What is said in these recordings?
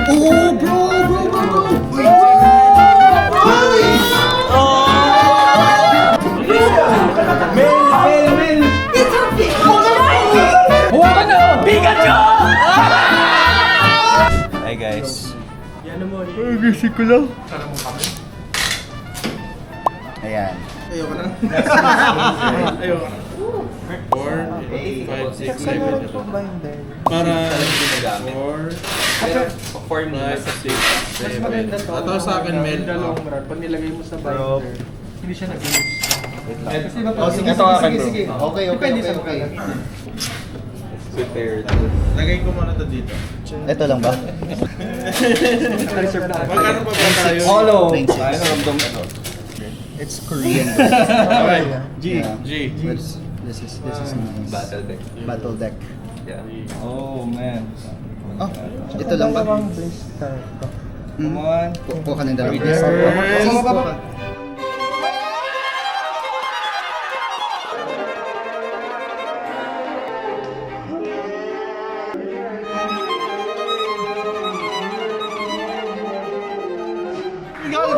Oh, bro! Mel! Huwag na! Pikachu! Hi guys. Gising ko lang. Ayan. Ayoko na. Ayoko na. 4, 5, 6, 7, 8. Para 4, 5, 6, 7. Ito sa akin, Mel. Pag nilagay mo sa binder, hindi siya nag-use. Kasi ba Oh, sige, sige. Okay. Lagay ko muna ito dito. Ito lang ba? reserve na. Magkano pa ba tayo? Hollow. It's Korean. Okay. G. G. This is nice. Battle deck. Yeah. Oh man. Oh, ito lang ba? Come on. Kuha ka ng dalawang piece. Sige, baba.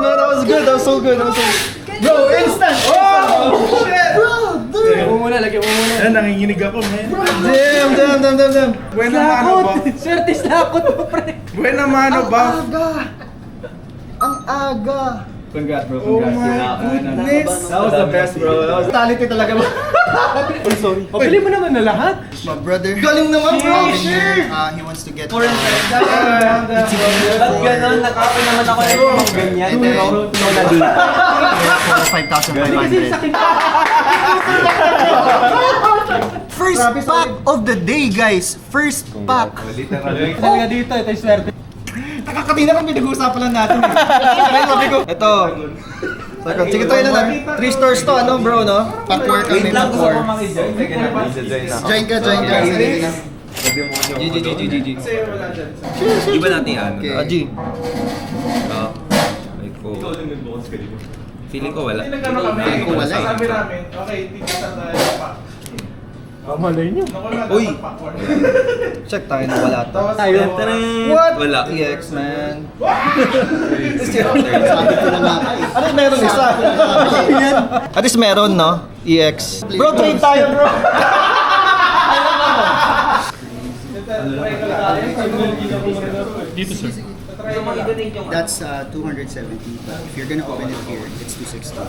That was good. That was so good. Bro, instant! Oh! Shit! Bro, dude! Lagyan mo muna. Ayan, nanginginig ako, man. Damn! Buena mano ba? Swerte slakot mo, pre. Buena mano ba? Ang aga! Congrats, bro. Oh my goodness! That was the best, bro. That was Tality talaga ba? sorry. Pabili mo naman na lahat. My brother. Galing naman, bro! Sure! He wants to get... Ba't gano'n? Nakapin naman ako na yung ganyan. Ito, No na dito. for 5,500. First pack of the day, guys! First pack! Talaga dito, ito yung swerte. Nakakatina kung pinag-uusapan lang natin eh. Sabi ko, ito. Sige, tayo na namin. 3 stores to, ano bro, no? Pack-work kami, pack-work. Join ka. GG. Di ba natin ano? Okay. G. Feeling ko wala. Nagkano kami? Feeling ko wala eh. Sabi namin, okay, tigisa tayo pa. Malay nyo. Uy! Check tayo na wala to. Tayo. What? Wala. EX, man. Sabi ko na nga. Ano meron isa? At least meron, no? EX. Bro, trade tayo, bro! Dito, sir. That's 270. If you're gonna open it here, it's 260.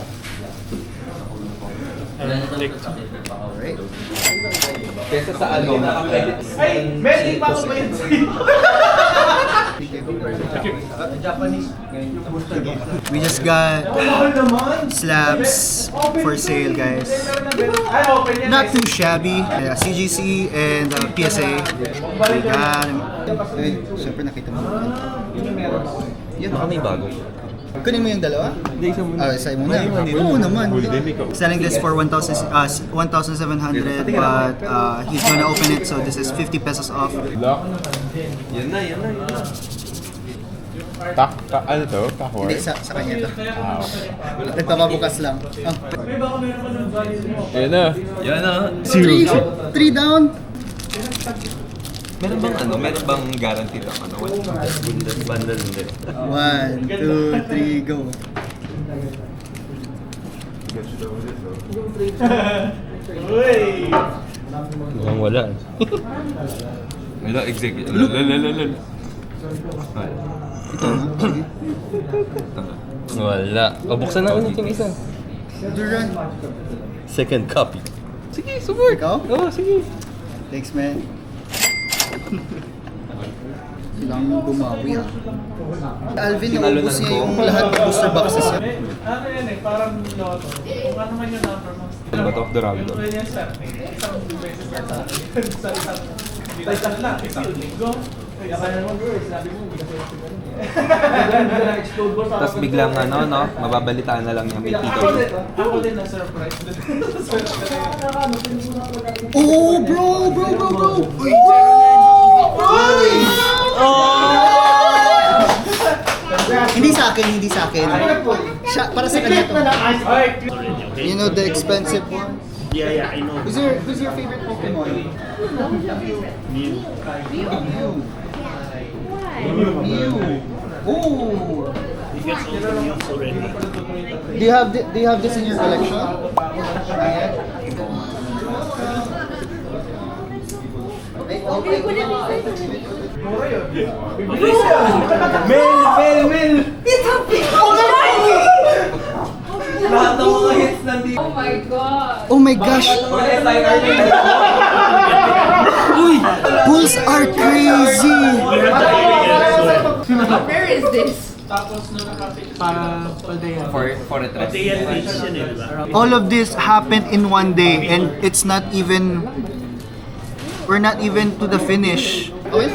Alright. Kesa sa ano. Ay, Mel, pa ako ba yun sa'yo? We just got slabs for sale, guys. Ay, open yan. Not too shabby. Yeah, CGC and PSA. Yan. Ay, syempre nakita mo. Yan. Baka may bago. Kunin mo yung dalawa? Hindi, isa muna. Isa muna. Oo naman. Selling this for 1,700 but he's gonna open it so this is 50 pesos off. Yan na. Ano to? Tahor? Hindi, sa kanya ito. Nagpapabukas lang. Oh. Ayan na. Yan na. 3 down. Meron bang guaranteed ang ano? Bundle hindi. 1, 2, 3, go. Uy! Mukhang wala. Wala, execute. Wala. Wala. O, buksan na ulit yung isa. Duran. Second copy. Sige, support. Ikaw? Oo, sige. Thanks, man. Kailangan bumawi ha. Alvin, naubos niya yung lahat ng booster boxes niya. Ano yan eh, parang lotto. Kung ano man yung number mo. Bato of the Rambler. Ano yan, sir? Isang beses lang sa akin. Sa isang lang, isang linggo. Kaya kaya mo, bro, sinabi mo, hindi kasi explode ball. Tapos biglang ano, no? Mababalitaan na lang niya may tito. Ako din na surprise. Oh, bro! Uy! Hindi sa akin. Para sa kanya to. You know the expensive one? Yeah, I know. Who's your favorite Pokemon? Mew. Mew. Ooh. You get all the Mews already. Do you have this in your collection? Mel! Lahat ng mga hits nandito. Oh my God! Oh my gosh! Uy! Pulls are crazy! Where is this? For a trust. Day and age yan eh, di ba? All of this happened in one day and it's not even... We're not even to the finish. Don't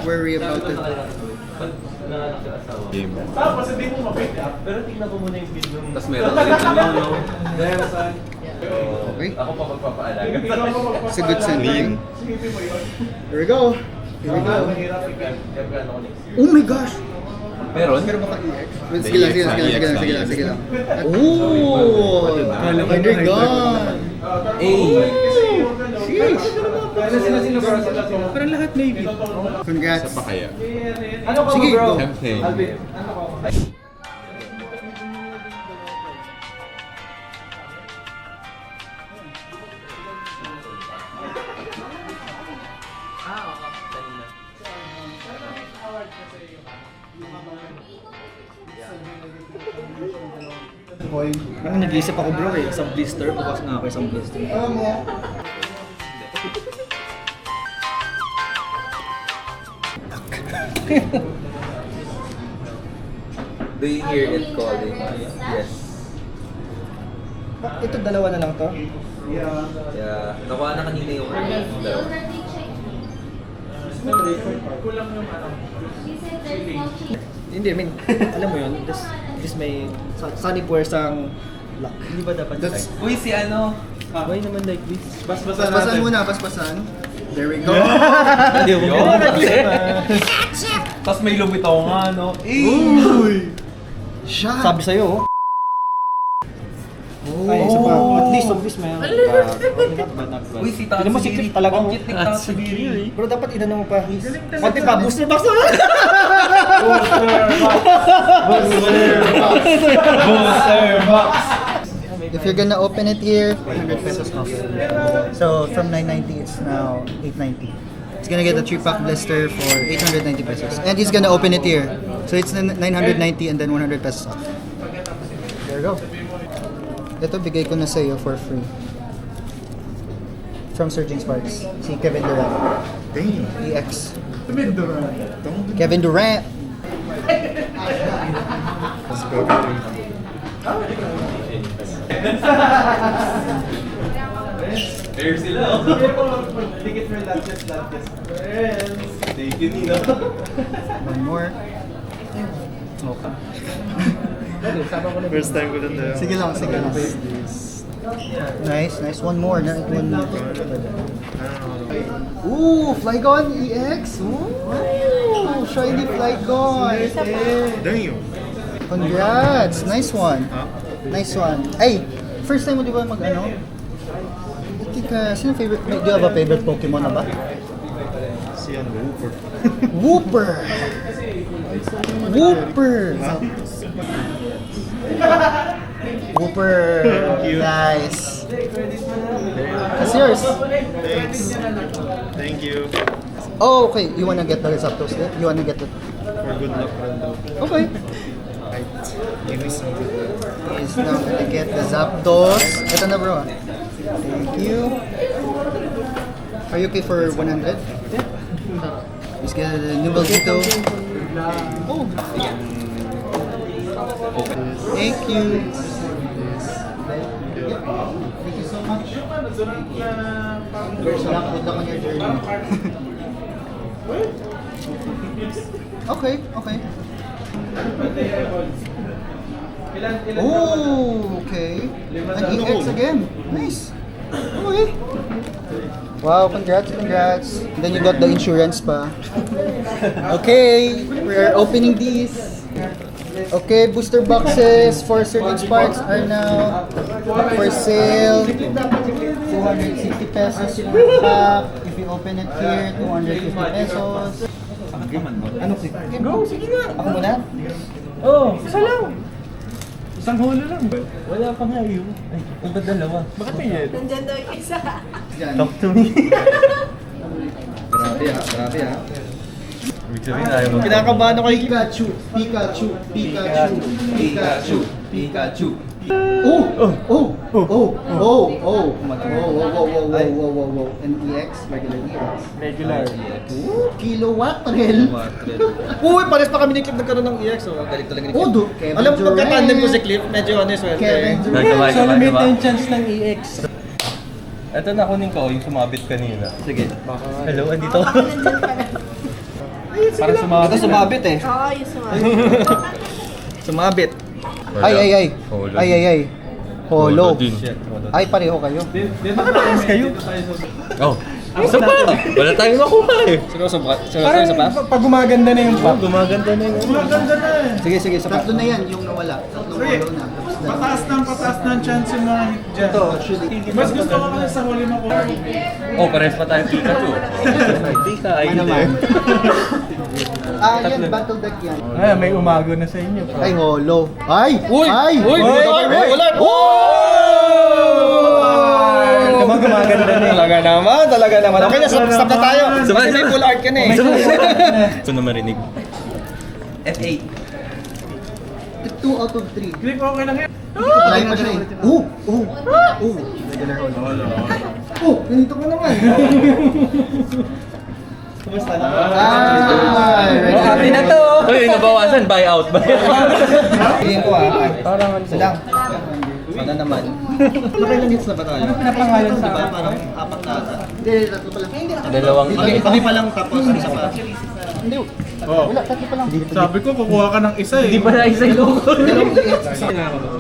worry about it. Game. Tapos hindi mo mabait pero tingnan ko muna yung video. Tapos meron ka rin ano, no? Okay. Ako pa magpapaalaga. It's a good sending. Here we go. Here we go. Oh my gosh! Meron? Sige lang. Oh! Undergone! Sheesh! Parang lahat maybe. Congrats. Pa kaya? Ano ka Sige, bro? go. Tempting. Alvin, ano ka? Boy, nag-iisip ako bro eh. Isang blister. Bukas nga ako isang blister. Do you hear it calling? Yes. Ito dalawa na lang to? Yeah. Nakuha na kanina yung dalawa. Kulang yung ano. Hindi, I mean, alam mo yun, this may sunny puwersang luck. Hindi ba dapat That's, uy, si ano? Why naman like this? Basbasan Basbasan natin. muna, basbasan. There we go. Tapos may lumitaw nga, no? Uy! Shot! Sabi sa'yo, oh. Ay, isa pa. At least may Uy, si Tatsu Hindi mo sikip talaga. Ang cute ni Tatsu Giri. Bro, dapat inano mo pa. Konti pa, booster box naman! Booster box! If you're gonna open it here, 100 pesos off. So from 990, it's now 890. It's gonna get a 3-pack blister for 890 pesos. And he's gonna open it here. So it's 990 and then 100 pesos off. There you go. Ito bigay ko na sa iyo for free. From Surging Sparks. Si Kevin Durant. Damn. EX. Kevin Durant. Kevin Durant. Let's go. Air sila. Ticket for Latches. Friends. Thank you, Nino. One more. Okay. First time ko na Sige lang. Nice. One more. One more. Ooh, Flygon EX. Ooh, shiny Flygon. Damn. Congrats. Nice one. Ay, first time mo di ba mag-ano? Sino favorite? Do you have a favorite Pokemon na ba? Si ano, Wooper. Wooper. Nice. That's yours. Thank you. Oh, okay. You wanna get the Zapdos there? You wanna get the... For good luck rin daw. Okay. Give me some good luck. He's now gonna get the Zapdos. Ito na bro. Thank you. Are you okay for 100? He's got a Nubaldito. Oh. Thank you. Thank you so much. Good luck on your journey. Okay. Oh, okay. An EX again. Nice. Okay. Wow, congrats. And then you got the insurance pa. Okay, we're opening these. Okay, booster boxes for Certain Sparks are now for sale. 260 pesos yung pack. If you open it here, 250 pesos. Ano click? Go, sige nga. Ako muna? Oh, isa lang. Isang holo lang. Wala pa nga yun. Ay, punta dalawa. Bakit may yan? Nandyan daw yung isa. Talk to me. Grabe ha, grabe ha. Ibig sabihin ayaw mo. Kinakabahan ako kay Pikachu. Pikachu. Pikachu. Pikachu. Pikachu. Oh! Oh! Oh! Oh! Oh! Oh! Oh! Whoa! NEX? Regular EX? Regular. Kilowatt rel? Uy, pares pa kami ni Cliff nagkaroon ng EX. Oh, galing talaga ni Cliff. Oh, do. Kevin Alam mo, pagka-tandem ko Durant. si Cliff, medyo ano yung swerte. Kevin Durant. Sabay, So, sabay, limit diba? na yung chance ng EX. Ito na kunin ko, yung sumabit kanina. Sige. Hello, andito. Baka nandyan pala. Para sumabit. Ito sumabit eh. Oo, yung sumabit. Sumabit. Ay. Holo. Ay. Holo. din. Ay, pareho kayo. Parehas kayo. Oh, isa pa! Wala tayong makuha eh. Seryoso ba? Parang Seryoso ba? pag gumaganda na yung pack. Gumaganda na yung Sige, sa tatlo na yan, yung nawala. Tatlong holo na. Pataas ng chance yung mga hit dyan. Ito, actually. Mas gusto ko kasi sa huli makuha. Oh, pares pa tayong Pikachu. Pika, ay Ano hindi. naman? Yan, battle deck yan. Ay, may umago na sa inyo. Ay, holo. Ay! Uy! Ay! Uy! Wala! Gumaganda na yun. Talaga naman. Okay na, stop na tayo. Kasi may full art ka na eh. Ito na marinig. F8. 2 out of 3. Click okay lang yan. Layo pa siya eh. Oh! Regular holo. Oh! Ganito ko naman. Happy na to! Uy, nabawasan, buyout. Tingin ko ah. Parang ano Sadang. Sana naman. Nakailang hits na ba tayo? Pinapangalan sa Diba? Parang apat na ata. Hindi, tatlo pa lang. Dalawang Kami pa lang tapos isa pa. Hindi. Wala, tatlo pa lang. Sabi ko, kukuha ka ng isa eh. Hindi pa na isa yung Dalawang EX.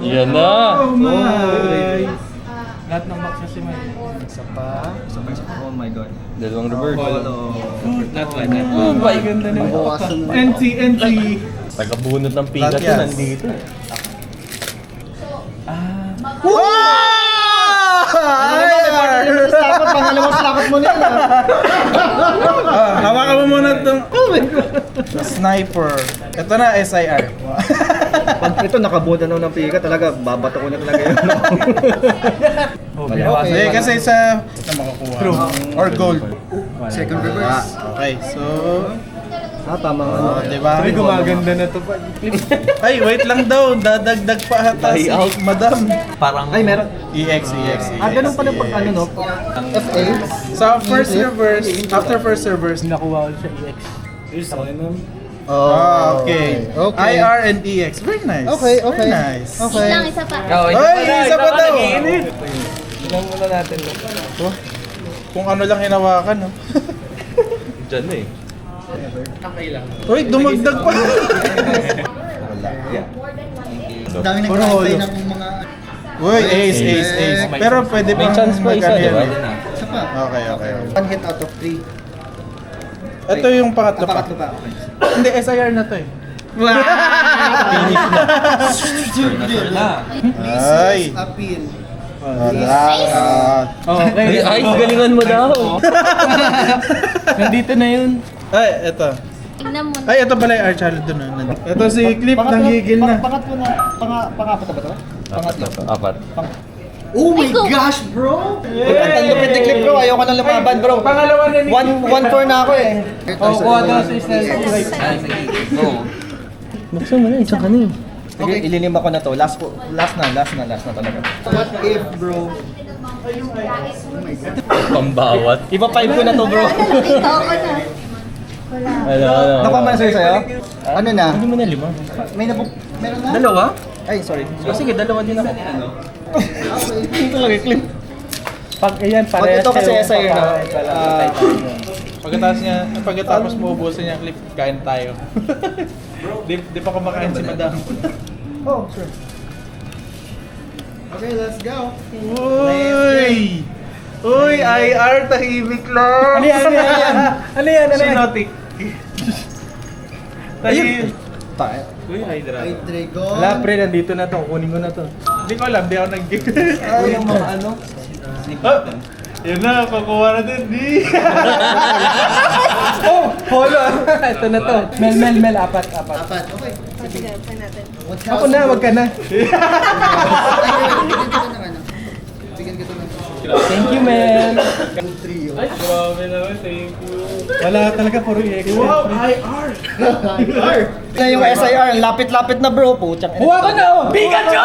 Yan na. Oh my! lahat ng box kasi may. Isa pa. Oh my god. Dalawang reverse. Not like that. Oh, may ganda na yung Mabawasan na. NT. Tagabunot ng Pikachu Lahat yan. nandito. Pangalawang slakot mo na yan. Hawakan mo muna itong sniper. Ito na, SIR. Pag ito nakabuta na ng pika talaga, babato ko na talaga yun. Okay, kasi sa na makakuha. Or gold. Second reverse. Okay, so Tama nga. diba? Sabi gumaganda na to pa. Ay, wait lang daw. Dadagdag pa ata si Buyout. Madam. Parang Ay, meron. EX. Ganun pala pag ano no? FA. Sa first reverse, after first reverse, Nakuha ko siya EX. okay. Okay. IR and EX. Very nice. Okay. Very nice. Okay. Lang, isa pa. Ay, isa pa daw. Ilan muna natin to? Kung ano lang hinawakan, no? dyan eh. Uy, dumagdag pa. Ang dami nagkakantay ng mga... Uy, ace. Pero pwede May pang chance pa isa, di ba? Isa pa. Okay. One hit out of 3. Ito yung pangatlo pa. Pangatlo pa. Okay. Hindi, SIR na to eh. Ay. Appeal. Wala. Okay. Ay, galingan mo daw. Nandito na yun. Ay, ito. Tignan mo na. Ay, ito pala yung Archard dun. Ito si Cliff, nanggigil na. Pangatlo na. Pangapat na ba ito? Pangatlo. Apat. Oh my Ay, go. gosh, bro! Ang tanlupit ni Clip bro, ayaw ka nang lumaban bro. Pangalawa na ni. 1-4 na ako eh. Oh, kuha daw sa isa. Buksan mo na, isa ka na eh. Sige, ililim ako na to. Last na talaga. What if, bro? Pambawat. Iba 5 ko na to bro. Dito ako na. Wala. Ano? Nakuha mo na sa'yo? Ano na? Hindi mo na lima. May meron na? Dalawa? Ay, sorry. O sige, dalawa din ako. Ito lang yung Clip. Pag iyan, Pag parehas ito kasi kayo SIR na. Pagkatapos mo ubusin niya, Cliff, kain tayo. di pa kumakain si Madam. Oh, sure. Okay, let's go. Uy! Uy, IR, tahimik lang. Ano yan? Sinotic. Ayun. Uy, Hydra. Ay, Dragon. Wala pre, nandito na to. Kunin ko na to. Hindi ko alam, di ako nag-game. Ay, yung mga ano. Yun na, kukuha na din. Oh, holo. Ito na to. Mel, apat. Apat. Okay. Sige, open natin. Ako na, wag ka na. Bigyan kita ng Thank you, Mel. trio. Ay, grabe naman. Thank you. Wala talaga, puro i-extra. Wow, Kaya yung SIR, lapit-lapit na bro, puchang. Buha ka na, oh! Pikachu!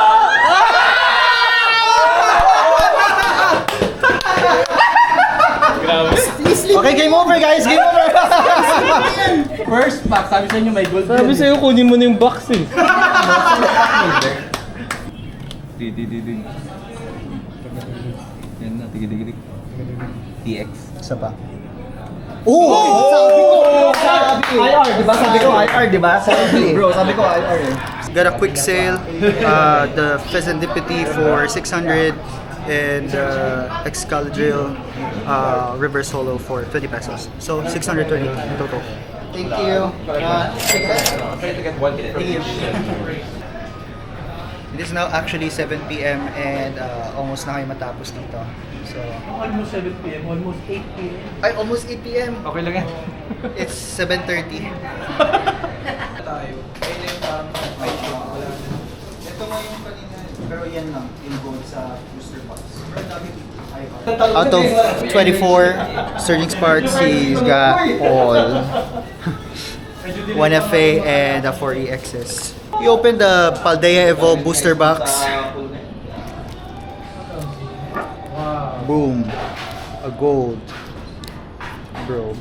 Grabe. Okay, game over guys, game over. First pack, sabi sa inyo may gold Sabi sa'yo, kunin mo na yung box eh. Di. Yan na, tigil. TX. Isa pa. Oh! Sabi ko! IR, di ba? Sabi ko IR, di ba? Bro, sabi ko IR eh. Got a quick sale. The Pheasantipity for 600 and Excalibur Reverse Holo for 20 pesos. So 620 in total. Thank you. It is now actually 7 p.m. and almost na kayo matapos dito. So, Almost 7 p.m., almost 8 p.m. ay, almost 8 p.m. Okay lang yan. It's 7:30. Ito nga yung kanina, pero yan lang, yung gold sa booster box. Out of 24 Surging Sparks, he's got all 1FA and 4 EXs. We opened the Paldea Evolve booster box. Boom. A gold. Bro.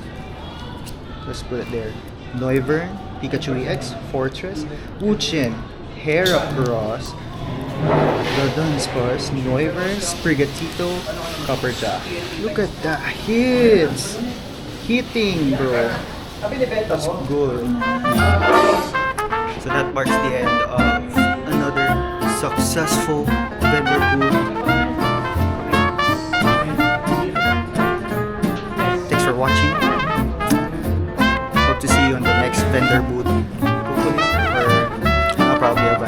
Let's put it there. Noivern, Pikachu EX, Fortress, Wuchen, Heracross, Dunsparce, Noivern, Sprigatito, Copperjack. Look at that hits! Hitting, bro. That's good. So that marks the end of another successful vendor booth. Thanks for watching. Hope to see you on the next vendor booth. Hopefully, or I'll probably have